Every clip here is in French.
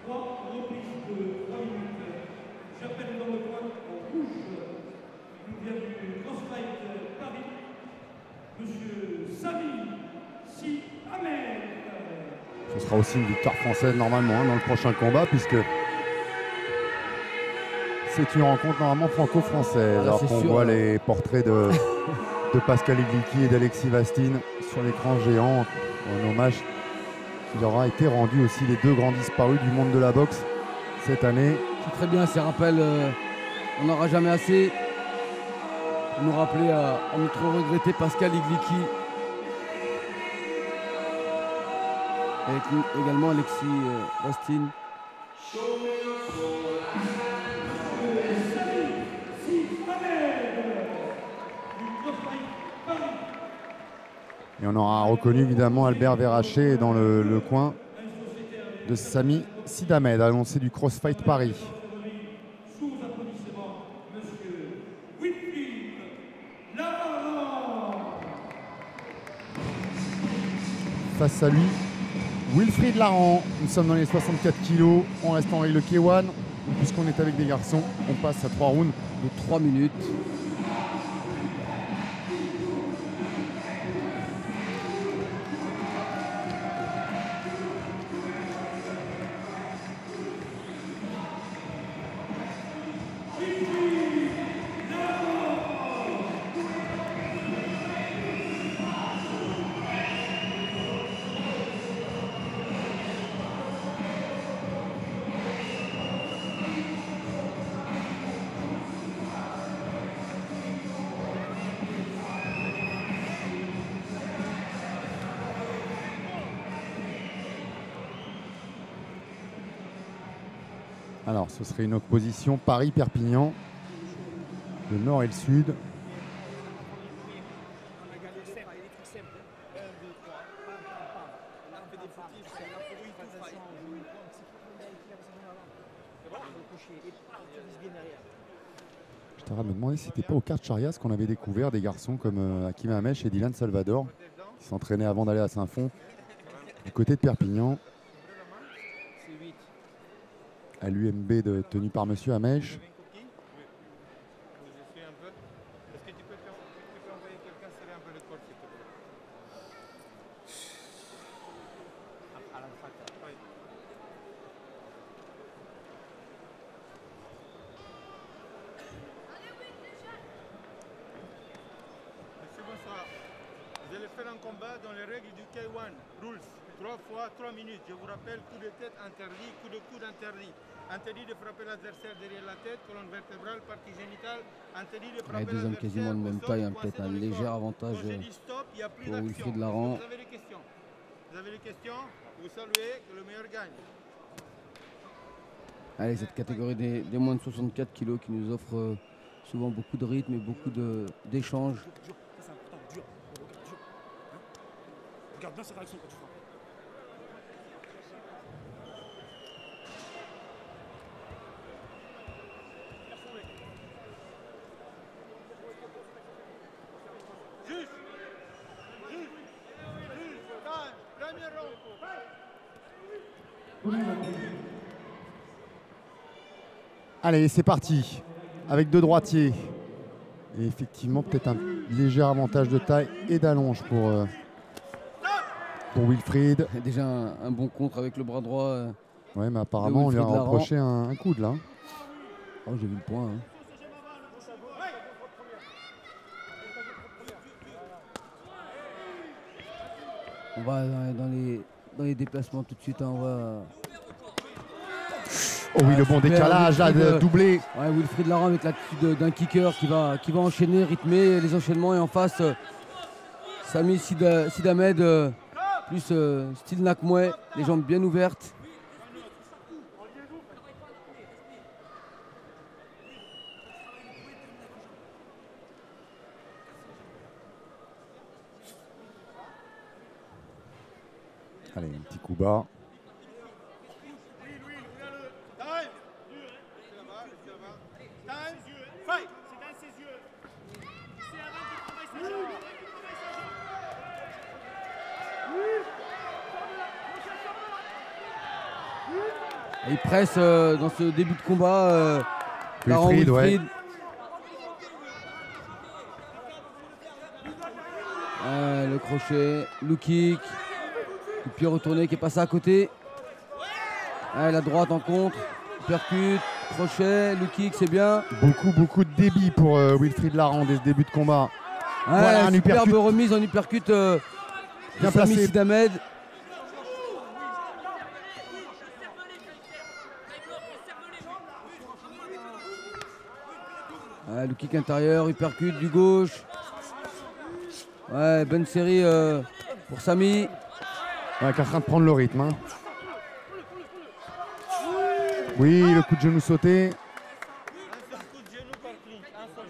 3 reprises de 3 minutes. J'appelle dans le coin en rouge, il vient du CrossFight Paris, monsieur Samy Si Ahmed. Ce sera aussi une victoire française normalement hein, dans le prochain combat puisque c'est une rencontre normalement franco-française. Alors qu'on voit les portraits de Pascal Igliki et d'Alexis Vastine sur l'écran géant. Un hommage qui leur a été rendu aussi, les deux grands disparus du monde de la boxe cette année. C'est très bien, ces rappels, on n'aura jamais assez pour nous rappeler à notre regretté Pascal Igliki. Et également Alexis Vastine. Et on aura reconnu évidemment Albert Verraché dans le coin de Samy Si Ahmed, annoncé du CrossFight Paris. Face à lui, Wilfried Laran. Nous sommes dans les 64 kilos, on reste en règle K1. Puisqu'on est avec des garçons, on passe à 3 rounds de 3 minutes. Alors, ce serait une opposition Paris-Perpignan, le nord et le sud. Je t'arrête de me demander si c'était pas au kart Charias qu'on avait découvert des garçons comme Hakim Hamesh et Dylan Salvador qui s'entraînaient avant d'aller à Saint-Fond du côté de Perpignan. À l'UMB tenu par monsieur Hamesh. Vous allez faire un combat dans les règles du K1 Rules. 3 fois 3 minutes. Je vous rappelle, coup de tête interdit, coup de coude interdit. Interdit de frapper l'adversaire derrière la tête, colonne vertébrale, partie génitale. Interdit de frapper les deux hommes quasiment de même taille, peut-être un léger avantage pour Wilfried Laran. Vous avez des questions? Vous avez des questions? Vous saluez, que le meilleur gagne. Allez, cette catégorie des moins de 64 kilos qui nous offre souvent beaucoup de rythme et beaucoup d'échanges. C'est important, dur. Regarde bien sa réaction quand tu frappes. Allez, c'est parti, avec deux droitiers. Et effectivement, peut-être un léger avantage de taille et d'allonge pour Wilfried. Déjà un bon contre avec le bras droit. Ouais, mais apparemment, on lui a reproché un coude là. Oh, j'ai vu le point. Hein. On va dans les déplacements tout de suite. Hein, on va... Oh oui, le bon décalage là, doublé. Ouais, Wilfried Laran avec l'attitude d'un kicker qui va enchaîner, rythmer les enchaînements. Et en face, Samy Si Ahmed, plus style Nakmoué, les jambes bien ouvertes. Allez, un petit coup bas. Il presse dans ce début de combat. Laurent Wilfried, Wilfried. Le crochet, le kick. Le pied retourné qui est passé à côté. La droite en contre. Percute, crochet, le kick, c'est bien. Beaucoup de débit pour Wilfried Laran dès ce début de combat. Voilà, un superbe remise en uppercut bien Sami placé. Sidamed. Le kick intérieur, uppercut du gauche. Bonne série pour Sami. Qui est en train de prendre le rythme. Hein. Oui, le coup de genou sauté. Un seul coup de genou par clinch. Un seul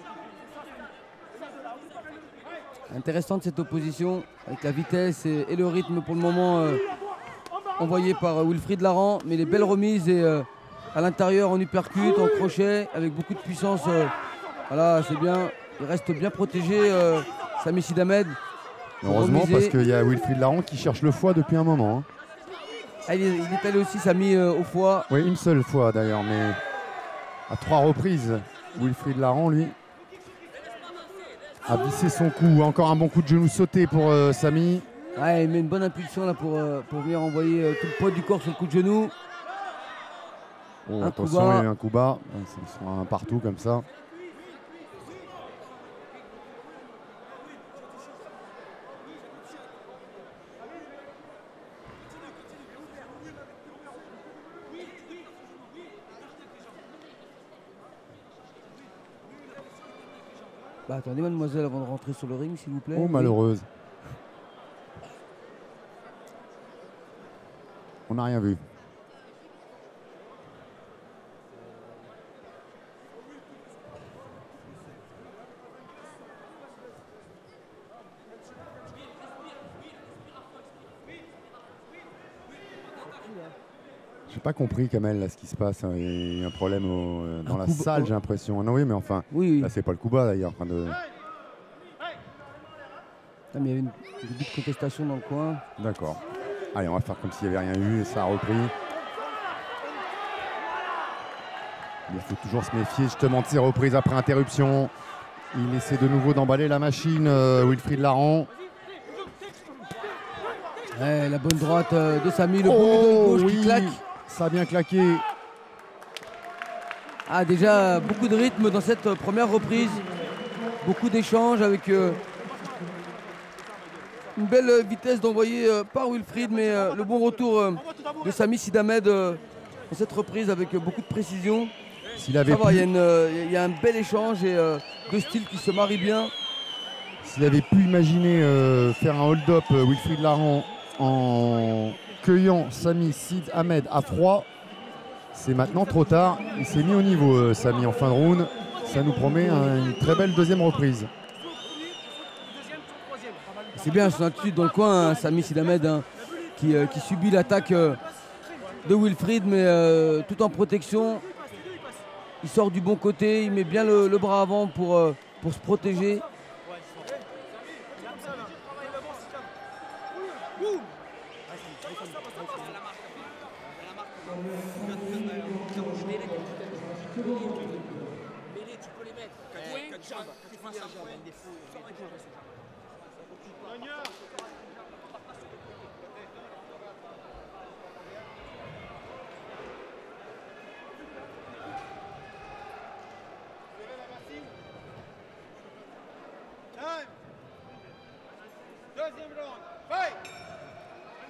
coup. Intéressante cette opposition avec la vitesse et le rythme pour le moment envoyé par Wilfried Laran, mais les belles remises et à l'intérieur en uppercut, en crochet avec beaucoup de puissance. Voilà, c'est bien. Il reste bien protégé Sami Sidamed. Heureusement parce qu'il y a Wilfried Laran qui cherche le foie depuis un moment. Hein. Il est allé aussi Sami au foie. Oui, une seule fois d'ailleurs, mais à 3 reprises. Wilfried Laran, lui, a vissé son coup. Encore un bon coup de genou sauté pour Sami. Il met une bonne impulsion là pour venir envoyer tout le poids du corps sur le coup de genou. Oh, attention, il y a eu un coup bas. C'est sur un partout comme ça. Attendez mademoiselle avant de rentrer sur le ring s'il vous plaît. Oh malheureuse. On n'a rien vu. J'ai pas compris Kamel là ce qui se passe. Hein. Il y a un problème dans la salle, j'ai l'impression. Non oui, mais enfin, oui. Là c'est pas le coup bas d'ailleurs. Enfin, de... mais il y avait une début de contestation dans le coin. D'accord. Allez, on va faire comme s'il n'y avait rien eu et ça a repris. Il faut toujours se méfier justement de ces reprises après interruption. Il essaie de nouveau d'emballer la machine, Wilfried Laran. La bonne droite de Sami, le bon de gauche qui claque. Ça a bien claqué. Déjà beaucoup de rythme dans cette première reprise. Beaucoup d'échanges avec une belle vitesse d'envoyer par Wilfried, mais le bon retour de Sami Sidamed dans cette reprise avec beaucoup de précision. Il y a un bel échange et deux styles qui se marient bien. S'il avait pu imaginer faire un hold-up Wilfried Laran en cueillant Sami Sidamed à froid, c'est maintenant trop tard. Il s'est mis au niveau Sami en fin de round. Ça nous promet une très belle deuxième reprise. C'est bien son attitude dans le coin, hein, Sami Sidamed qui subit l'attaque de Wilfried, mais tout en protection. Il sort du bon côté, il met bien le bras avant pour se protéger.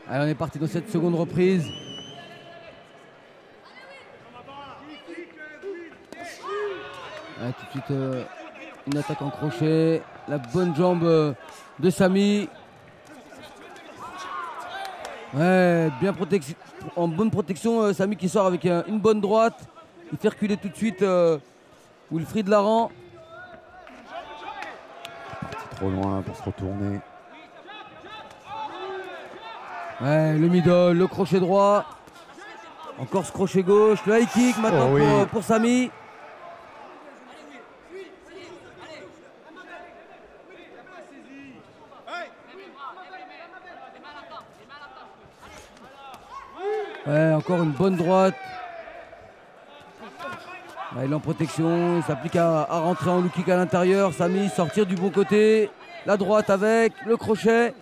Allez, on est parti dans cette seconde reprise. Tout de suite une attaque en crochet. La bonne jambe de Sami. Bien en bonne protection. Sami qui sort avec une bonne droite. Il fait reculer tout de suite Wilfried Laran. Trop loin pour se retourner. Le middle, le crochet droit. Encore ce crochet gauche. Le high kick maintenant pour Sami. Encore une bonne droite Il est en protection, il s'applique à rentrer en low kick à l'intérieur. Samy sortir du bon côté. La droite avec le crochet.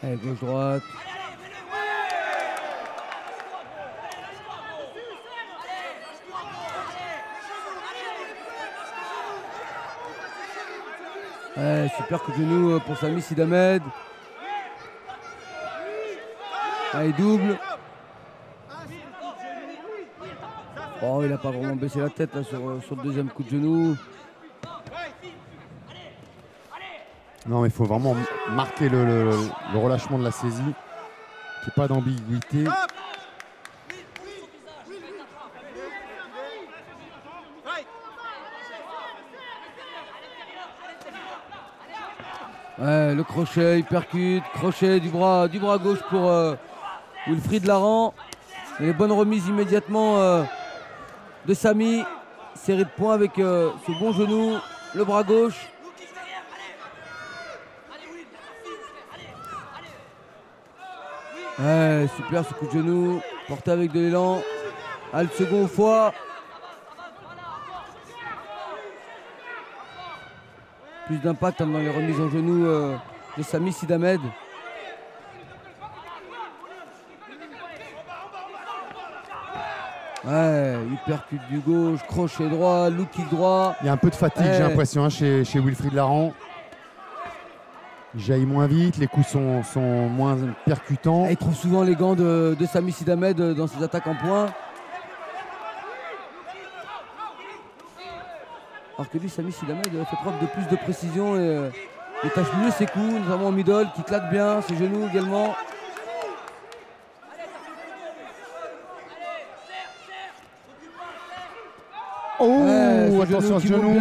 Allez, gauche-droite. Ouais, super coup de genou pour Samy Sidamed. Allez, double. Oh, il n'a pas vraiment baissé la tête là, sur le deuxième coup de genou. Non, mais il faut vraiment marquer le relâchement de la saisie. Qu'il n'y ait pas d'ambiguïté. Ouais, le crochet, il percute. Crochet du bras gauche pour Wilfried Laran. Et les bonnes remises immédiatement de Samy. Série de points avec ce bon genou, le bras gauche. Ouais, super ce coup de genou, porté avec de l'élan. Le second fois. Plus d'impact dans les remises en genoux de Samy Sidamed. Ouais, il percute du gauche, crochet droit, look kick droit. Il y a un peu de fatigue, j'ai l'impression, hein, chez Wilfried Laran. Il jaillit moins vite, les coups sont moins percutants. Il trouve souvent les gants de Samy Sidamed dans ses attaques en poing. Alors que lui, Samy Sidamed fait preuve de plus de précision et détache mieux ses coups, notamment en middle, qui claque bien, ses genoux également. Oh, ouais, attention ce genou.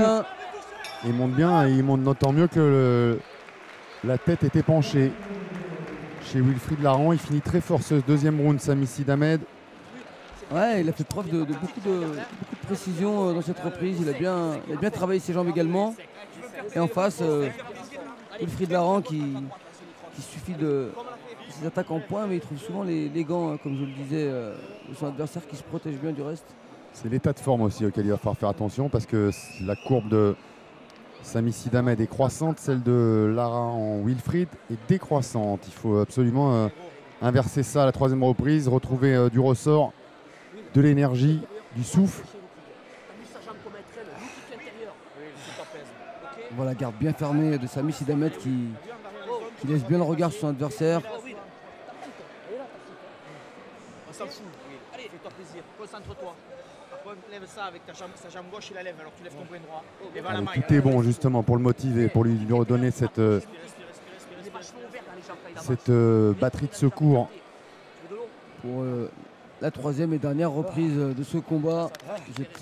Il monte bien et il monte d'autant mieux que la tête était penchée. Chez Wilfried Laran, il finit très fort ce deuxième round, Samy Sidamed. Ouais, il a fait preuve de beaucoup de précision dans cette reprise. Il a bien travaillé ses jambes également. Et en face, Wilfried Laran qui suffit de ses attaques en poing, mais il trouve souvent les gants, comme je le disais, de son adversaire qui se protège bien du reste. C'est l'état de forme aussi auquel il va falloir faire attention parce que la courbe de Samy Sidamed est croissante, celle de Laran Wilfried est décroissante. Il faut absolument inverser ça à la troisième reprise, retrouver du ressort, de l'énergie, du souffle. Voilà, garde bien fermée de Samy Sidamed qui laisse bien le regard sur son adversaire. On s'en fout. Allez, fais-toi plaisir, concentre-toi. Après, lève ça avec sa jambe gauche, il la lève, alors tu lèves ton poing droit. Allez, tout est bon justement pour le motiver, pour lui redonner cette batterie de secours. Pour la troisième et dernière reprise de ce combat. C'est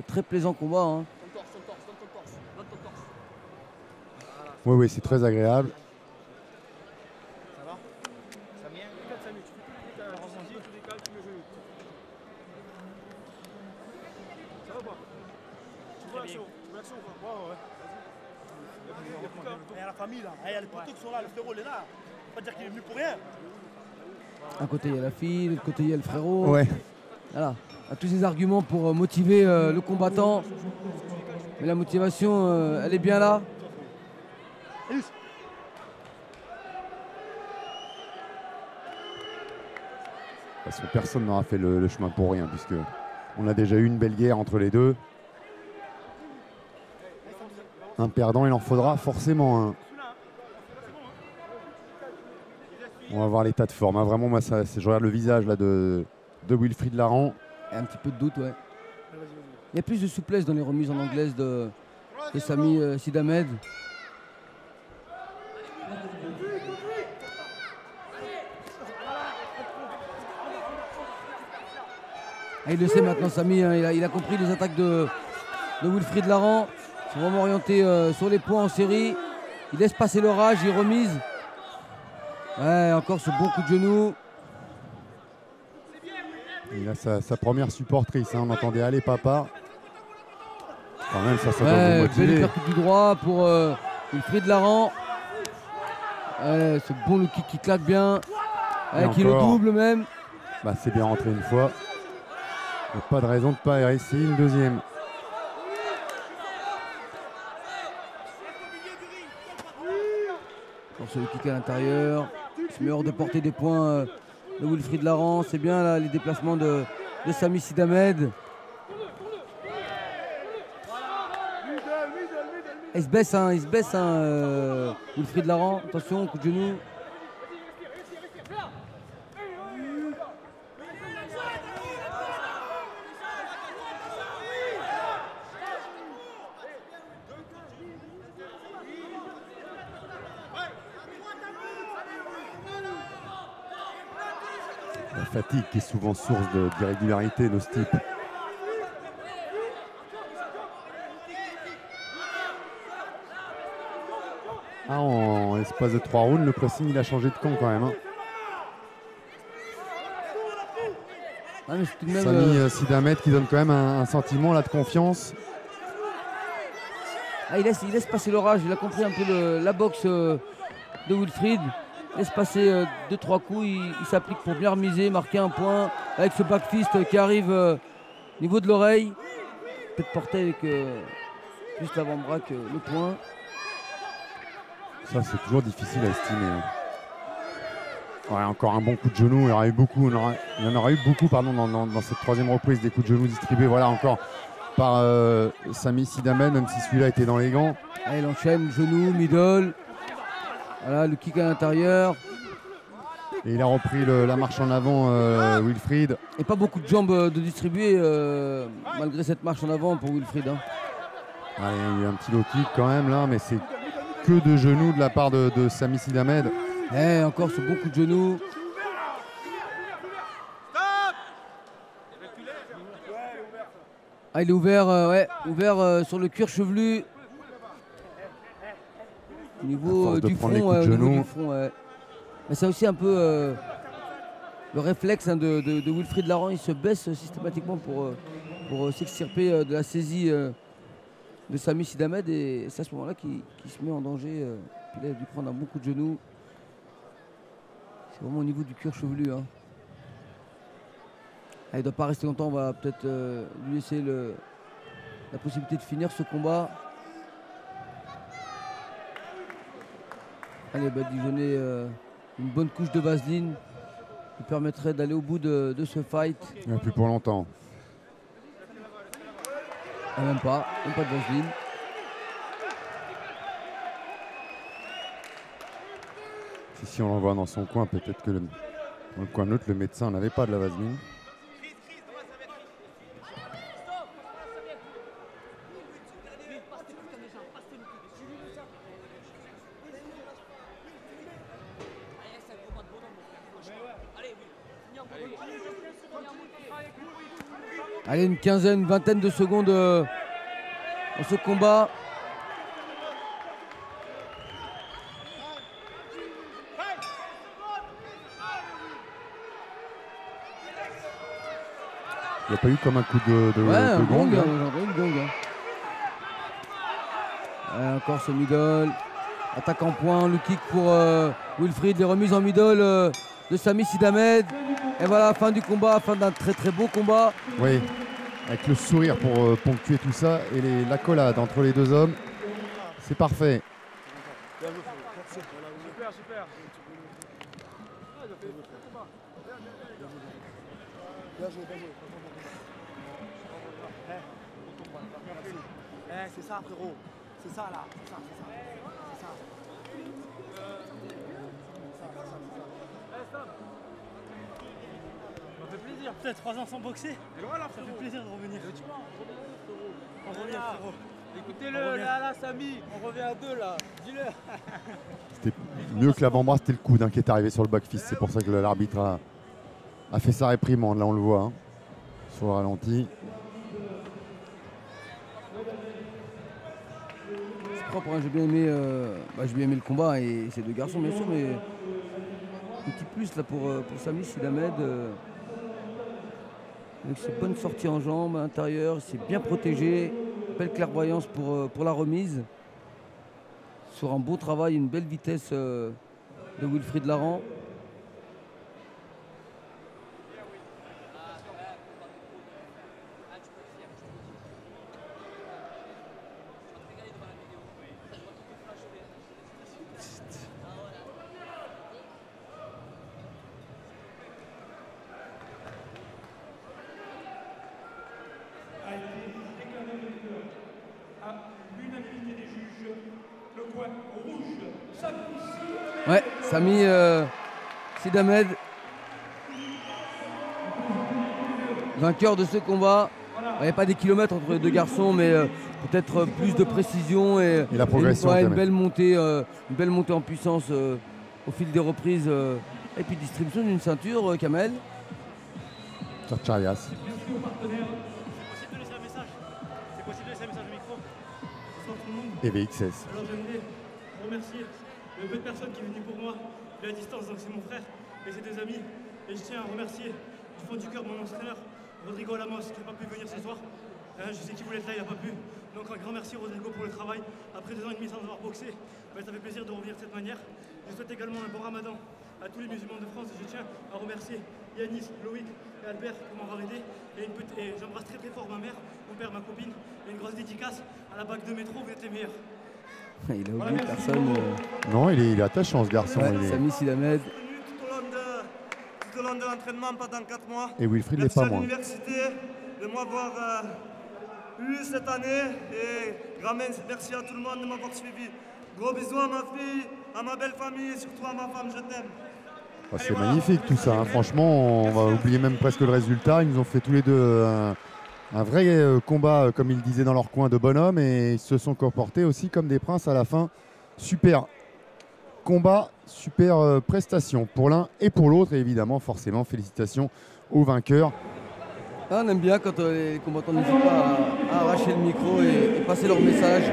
très plaisant combat. Hein. Oui, c'est très agréable. Ça va? Ça vient? Ça va pas? Tu vois l'action? Il y a la famille là, il y a les poteaux qui sont là, le frérot il est là. Faut pas dire qu'il est venu pour rien. D'un côté il y a la fille, de l'autre côté il y a le frérot. Ouais. Voilà, à tous ces arguments pour motiver le combattant. Mais la motivation, elle est bien là. Parce que personne n'aura fait le chemin pour rien, puisque on a déjà eu une belle guerre entre les deux. Un perdant, il en faudra forcément un. On va voir l'état de forme. Hein. Vraiment, moi, je regarde le visage là, de Wilfried Laran. Et un petit peu de doute, ouais. Il y a plus de souplesse dans les remises en anglaise de Samy Sidamed. Il le sait maintenant, Samy, hein, il a compris les attaques de Wilfried Laran. Ils sont vraiment orientés sur les points en série. Il laisse passer l'orage, il remise. Ouais, encore ce bon coup de genou. Il a sa première supportrice, hein. On entendait allez papa. Quand même, ça doit ouais, vous motiver. belle percute du droit pour Wilfried Laran. Ouais, ce bon look kick qui claque bien. Qui le double même. Bah, c'est bien rentré une fois. Il n'y a pas de raison de ne pas essayer une deuxième. Pour ce kick à l'intérieur. Il se met hors de portée des points de Wilfried Laran. C'est bien là, les déplacements de Sami Sidamed. Il se baisse, Wilfried Laran. Attention, coup de genou. La fatigue qui est souvent source d'irrégularité de ce type. En espace de 3 rounds, le pressing il a changé de camp quand même. Hein. Sami Sidamed qui donne quand même un sentiment là, de confiance. Il laisse passer l'orage, il a compris un peu la boxe de Wilfried. Il laisse passer 2-3 coups, il s'applique pour bien remiser, marquer un point avec ce back fist qui arrive au niveau de l'oreille. Peut-être porter avec juste l'avant-bras que le point. Ça, c'est toujours difficile à estimer. Ouais, encore un bon coup de genou. Il y en aura eu beaucoup dans cette troisième reprise, des coups de genou distribués. Voilà, encore par Sami Sidamed, même si celui-là était dans les gants. Il enchaîne, genou, middle. Voilà, le kick à l'intérieur. Et il a repris la marche en avant, Wilfried. Et pas beaucoup de jambes de distribuer, malgré cette marche en avant pour Wilfried. Hein. Il y a eu un petit low kick quand même là, mais c'est que de genoux de la part de Sami Sidamed. Encore ce bon coup de genou. Il est ouvert, ouvert sur le cuir chevelu. Au niveau du front, Mais c'est aussi un peu le réflexe de Wilfried Laran. Il se baisse systématiquement pour s'extirper de la saisie de Sami Sidamed. Et c'est à ce moment-là qu'il se met en danger. Puis là, il a dû prendre un bon coup de genou. C'est vraiment au niveau du cuir chevelu. Hein. Il ne doit pas rester longtemps. On va peut-être lui laisser la possibilité de finir ce combat. Allez, badigeonner une bonne couche de vaseline qui permettrait d'aller au bout de ce fight. Et plus pour longtemps. Même pas de vaseline. Si on l'envoie dans son coin, peut-être que dans le coin de l'autre, le médecin n'avait pas de la vaseline. Allez, une vingtaine de secondes dans ce combat. Il n'y a pas eu comme un coup de gong. Encore ce middle. Attaque en point, le kick pour Wilfried. Les remises en middle de Sami Sidamed. Et voilà, fin du combat, fin d'un très très beau combat. Oui, avec le sourire pour ponctuer tout ça et l'accolade entre les deux hommes. C'est parfait. Super. Bien joué. C'est ça, frérot. C'est ça, là. C'est ça. Ça fait plaisir. Peut-être 3 ans sans boxer. Ça fait plaisir de revenir. On revient, frérot. Écoutez-le, là, Sami. On revient à 2, là. Dis-le. C'était mieux que l'avant-bras, c'était le coude qui est arrivé sur le back fist. C'est pour ça que l'arbitre a fait sa réprimande. Là, on le voit sur le ralenti. C'est propre, hein, j'ai bien aimé le combat et ces deux garçons, bien sûr, mais un petit plus là pour Sami Sidamed. Avec ses bonnes sorties en jambes à l'intérieur, il s'est bien protégé. Belle clairvoyance pour la remise. Sur un beau travail, une belle vitesse de Wilfried Laran. Ouais, Sami Sidamed, vainqueur de ce combat. Il n'y a pas des kilomètres entre les deux garçons, mais peut-être plus de précision et la progression. Une belle montée en puissance au fil des reprises. Et puis distribution d'une ceinture, Kamel. Charias. C'est possible de laisser un message. C'est possible de laisser un message au micro. Bonsoir tout le monde. Et VXS. Alors j'aimerais remercier le peu de personnes qui est venu pour moi, de la distance, donc c'est mon frère et ses deux amis. Et je tiens à remercier du fond du cœur mon entraîneur, Rodrigo Alamos, qui n'a pas pu venir ce soir. Je sais qu'il voulait être là, il n'a pas pu. Donc un grand merci Rodrigo pour le travail. Après 2 ans et demi sans avoir boxé, ça fait plaisir de revenir de cette manière. Je souhaite également un bon ramadan à tous les musulmans de France et je tiens à remercier Yanis, Loïc et Albert pour m'avoir aidé. Et j'embrasse très très fort ma mère, mon père, ma copine. Et une grosse dédicace à la bague de métro, vous êtes les meilleurs. Il a oublié personne. Non, il est attachant ce garçon. Ouais, Sami Sidamed. Tout au long de l'entraînement pendant 4 mois. Et Wilfried n'est pas moins. Merci à l'université de m'avoir eu cette année. Et grand merci à tout le monde de m'avoir suivi. Gros bisous à ma fille, à ma belle famille et surtout à ma femme, je t'aime. Oh, c'est magnifique tout ça, hein. Franchement, on va oublier même presque le résultat. Ils nous ont fait tous les deux un vrai combat, comme ils disaient dans leur coin, de bonhomme, et ils se sont comportés aussi comme des princes à la fin. Super combat, super prestation pour l'un et pour l'autre, et évidemment, forcément, félicitations aux vainqueurs. Ah, on aime bien quand les combattants n'hésitent pas à arracher le micro et passer leur message.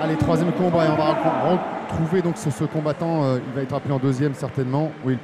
Allez, 3e combat, et on va retrouver donc ce combattant, il va être appelé en 2e certainement, où il